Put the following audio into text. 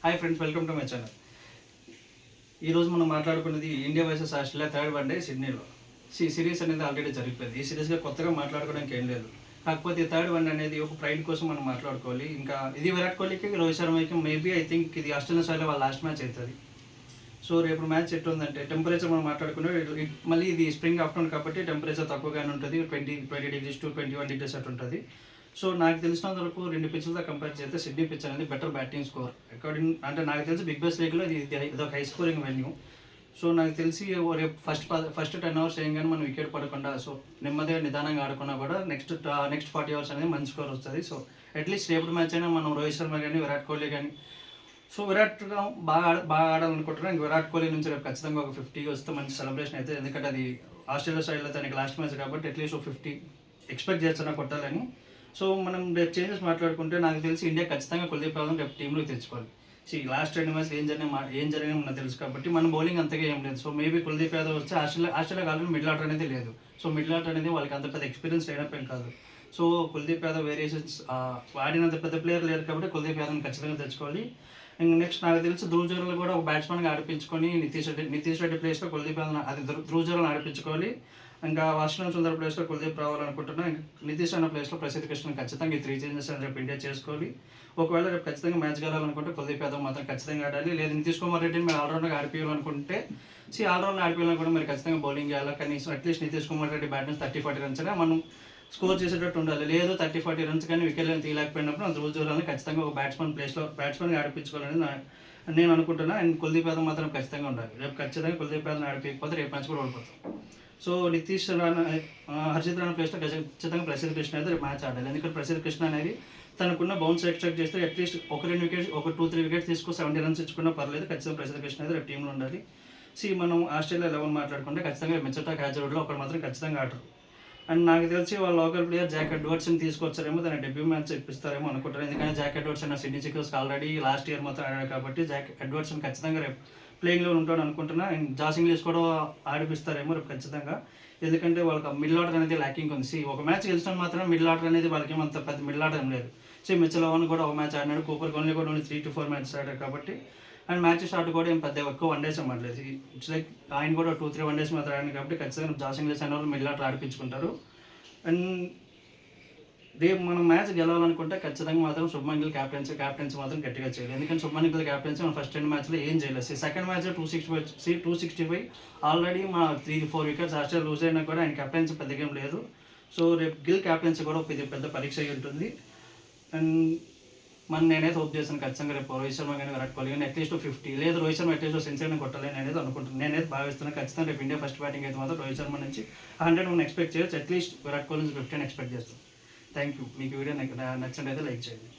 Hi friends, welcome to my channel. ఈరోజు మనం మాట్లాడుకున్నది India versus Australia third one day సిడ్నీలో. సిరీస్ అనేది ఆల్రెడీ జరిగిపోయింది. ఈ సిరీస్గా కొత్తగా మాట్లాడుకోవడానికి ఏం లేదు. కాకపోతే థర్డ్ వన్ అనేది ఒక ప్రైడ్ కోసం మనం మాట్లాడుకోవాలి. ఇంకా ఇది విరాట్ కోహ్లీకి, రోహిత్ శర్మకి మేబీ ఐ థింక్ ఇది ఆస్ట్రేలియా సైడ్లో వాళ్ళ లాస్ట్ మ్యాచ్ అవుతుంది. సో రేపు మ్యాచ్ ఎట్లుందంటే టెంపరేచర్ మనం మాట్లాడుకునే మళ్ళీ ఇది స్ప్రింగ్ ఆఫ్టర్నూన్ కాబట్టి టెంపరేచర్ తక్కువగానే ఉంటుంది. 20 degrees to 21 degrees అటు ఉంటుంది. సో నాకు తెలిసినంత వరకు రెండు పిచ్లతో కంపేర్ చేస్తే సిడ్నీ పిచ్ అనేది బెటర్ బ్యాటింగ్ స్కోర్ అకార్డింగ్. అంటే నాకు తెలిసి బిగ్ బాస్ లీగ్లో ఇది ఒక హై స్కోరింగ్ వెన్యూ. సో నాకు తెలిసి రేపు ఫస్ట్ 10 hours కానీ మనం వికెట్ పడకుండా సో నెమ్మదిగా నిదానంగా ఆడుకున్నా కూడా నెక్స్ట్ 40 hours అనేది మంచి స్కోర్ వస్తుంది. సో అట్లీస్ట్ రేపు మ్యాచ్ అయినా మనం రోహిత్ శర్మ కానీ విరాట్ కోహ్లీ కానీ సో విరాట్గా బాగా ఆడాలనుకుంటున్నాను. ఇంక విరాట్ కోహ్లీ నుంచి రేపు ఖచ్చితంగా ఒక 50 వస్తే మంచి సెలబ్రేషన్ అయితే, ఎందుకంటే అది ఆస్ట్రేలియా సైడ్లో తనకి లాస్ట్ మ్యాచ్ కాబట్టి అట్లీస్ట్ ఒక 50 ఎక్స్పెక్ట్ చేస్తున్నా కొట్టాలని. సో మనం రేపు చేంజెస్ మాట్లాడుకుంటే నాకు తెలిసి ఇండియా ఖచ్చితంగా కుల్దీప్ యాదవ్ రేపు టీంలో తెచ్చుకోవాలి. సో ఈ లాస్ట్ 2 మ్యాచ్లు ఏం జరిగినా మనకు తెలుసు కాబట్టి మన బౌలింగ్ అంతగా ఏం లేదు. సో మేబీ కుల్దీప్ యాదవ్ వచ్చి ఆస్ట్రేలియా కాలంలో మిడిల్ ఆర్డర్ అనేది లేదు. సో మిడిల్ ఆర్డర్ అనేది వాళ్ళకి అంత పెద్ద ఎక్స్పీరియన్స్ లేనప్పేం కాదు. సో కుల్దీప్ యాదవ్ వేరియేషన్స్ ఆడినంత పెద్ద ప్లేయర్ లేరు కాబట్టి కుల్దీప్ యాదవ్ని ఖచ్చితంగా తెచ్చుకోవాలి. ఇంకా నెక్స్ట్ నాకు తెలిసి ధ్రువ్ జురేల్ కూడా ఒక బ్యాట్స్మెన్గా ఆడిపించుకొని నితీష్ రెడ్డి ప్లేస్లో కుల్దీప్ యాదవ్ అది ధ్రువ్ జురేల్ని ఆడిపించుకోవాలి. ఇంకా వాషింగ్టన్ సుందర్ ప్లేస్లో కుల్దీప్ రావాలనుకుంటున్నా. నితీష్ అన్న ప్లేస్లో ప్రసిద్ధ్ కృష్ణ ఖచ్చితంగా ఈ 3 చేంజెస్ అని రేపు ఇండియా చేసుకోవాలి. ఒకవేళ రేపు ఖచ్చితంగా మ్యాచ్ గెలాలనుకుంటే కుల్దీప్ యాదవ్ మాత్రం ఖచ్చితంగా ఆడాలి. లేదా నితీష్ కుమార్ రెడ్డిని మీరు ఆల్రౌండ్గా ఆడిపోయాలనుకుంటే ఆల్రౌండ్ ఆడిపోయాలనుకుంటే మీరు ఖచ్చితంగా బౌలింగ్ చేయాలి. కనీసం అట్లీస్ట్ నితీష్ కుమార్ రెడ్డి బ్యాట్ నుంచి 30-40 runs అయినా మనం స్కోర్ చేసేటట్టు ఉండాలి. లేదు 30-40 runs కానీ వికెట్లను తీయలేకపోయినప్పుడు ధ్రువ్ జురేల్ని ఖచ్చితంగా ఒక బ్యాట్స్మెన్గా ఆడిపించుకోవాలని నేను అనుకుంటున్నా. అండ్ కుల్దీప్ యాదవ్ మాత్రం ఖచ్చితంగా ఉండాలి. రేపు ఖచ్చితంగా కుల్దీప్ యాదవ్ని ఆడిపోకపోతే రేపు మ్యాచ్ కూడా ఓడిపోతాం. సో హర్షిత్ రాణా ప్లేస్లో ఖచ్చితంగా ప్రసిద్ధ్ కృష్ణ అయితే రేపు మ్యాచ్ ఆడాలి. ఎందుకంటే ప్రసిద్ధ్ కృష్ణ అనేది తనకున్న బౌన్స్ ఎక్స్ట్రాక్ట్ చేస్తే అట్లీస్ట్ ఒక 2 వికెట్స్ ఒక 2-3 వికెట్స్ తీసుకో 70 runs ఇచ్చుకున్నా పర్లేదు. ఖచ్చితంగా ప్రసిద్ధ్ కృష్ణ అయితే రేపు టీంలో ఉండాలి. మనం ఆస్ట్రేలియా 11 మాట్లాడుకుంటే ఖచ్చితంగా మిచటా హ్యాజర్వుడ్లో ఒకరు మాత్రం ఖచ్చితంగా ఆడరు. అండ్ నాకు తెలిసి వాళ్ళ లోకల్ ప్లేయర్ జాక్ ఎడ్వర్డ్స్ని తీసుకొచ్చారేమో, తన డెబ్యూ మ్యాచ్ ఇప్పిస్తారేమో అనుకుంటారు. ఎందుకంటే జాక్ ఎడ్వర్డ్స్ అన్న సిడ్నీ సిక్సర్స్కి ఆల్రెడీ లాస్ట్ ఇయర్ మాత్రం ఆడాడు కాబట్టి జాక్ ఎడ్వర్డ్స్ని ఖచ్చితంగా రేపు ప్లేయింగ్లో ఉంటాడు అనుకుంటున్నా. అండ్ జాస్ ఇంగ్లీష్ కూడా ఆడిపిస్తారేమో రేపు ఖచ్చితంగా. ఎందుకంటే వాళ్ళకి మిడిల్ ఆర్డర్ అనేది ల్యాకింగ్ ఉంది. ఒక మ్యాచ్ గెలిచిన మాత్రం మిడిల్ ఆర్డర్ అనేది వాళ్ళకి ఏమంత పెద్ద మిడిల్ ఆర్డర్ ఏం లేదు. మిచెల్ ఓవెన్ కూడా ఒక మ్యాచ్ ఆడినాడు. కూపర్ కోహ్లీ కూడా 3 to 4 మ్యాచెస్ ఆడాడు కాబట్టి. అండ్ మ్యాచ్ స్టార్ట్ కూడా ఏం పెద్ద ఎక్కువ 1 days ఆడలేదు. ఇట్స్ లైక్ ఆయన కూడా 2-3 1 days మాత్రం ఆడాడు కాబట్టి ఖచ్చితంగా జాస్ ఇంగ్లీష్ అనే వాళ్ళు మిడిల్ ఆర్డర్ ఆడిపించుకుంటారు. అండ్ రేపు మనం మ్యాచ్ గెలవాలనుకుంటే ఖచ్చితంగా మాత్రం శుభ్మన్ గిల్ క్యాప్టెన్సీ మాత్రం గట్టిగా చేయాలి. ఎందుకంటే శుభ్మన్ గిల్ క్యాప్టెన్సీ మనం ఫస్ట్ 10 మ్యాచ్లో ఏం చేయలేదు. సెకండ్ మ్యాచ్లో 265 ఆల్రెడీ మా 3-4 వికెట్స్ ఆస్ట్రేలియా లూజ్ అయినా కూడా ఆయన క్యాప్టెన్సీ పెద్దగా లేదు. సో రేపు గిల్ క్యాప్టెన్సీ కూడా ఇది పెద్ద పరీక్ష ఉంటుంది. అండ్ నేనైతే హోప్ చేస్తాను ఖచ్చితంగా రేపు రోహిత్ శర్మ కానీ విరాట్ కోహ్లీ కానీ అట్లీస్ట్ 50 లేదు రోహిత్ శర్మ అట్లీస్ట్ సెంచరీ కొట్టాలి అనేది అనుకుంటున్నాను. నేనైతే భావిస్తున్నాను ఖచ్చితంగా రేపు ఇండియా ఫస్ట్ బ్యాటింగ్ అయితే మాత్రం రోహిత్ శర్మ నుంచి 100 మనం ఎక్స్పెక్ట్ చేయొచ్చు. అట్లీస్ట్ విరాట్ కోహ్లీ నుంచి 50 ఎక్స్పెక్ట్ చేస్తాం. Thank you. మీకు వీడియో నచ్చినట్టయితే లైక్ చేయండి.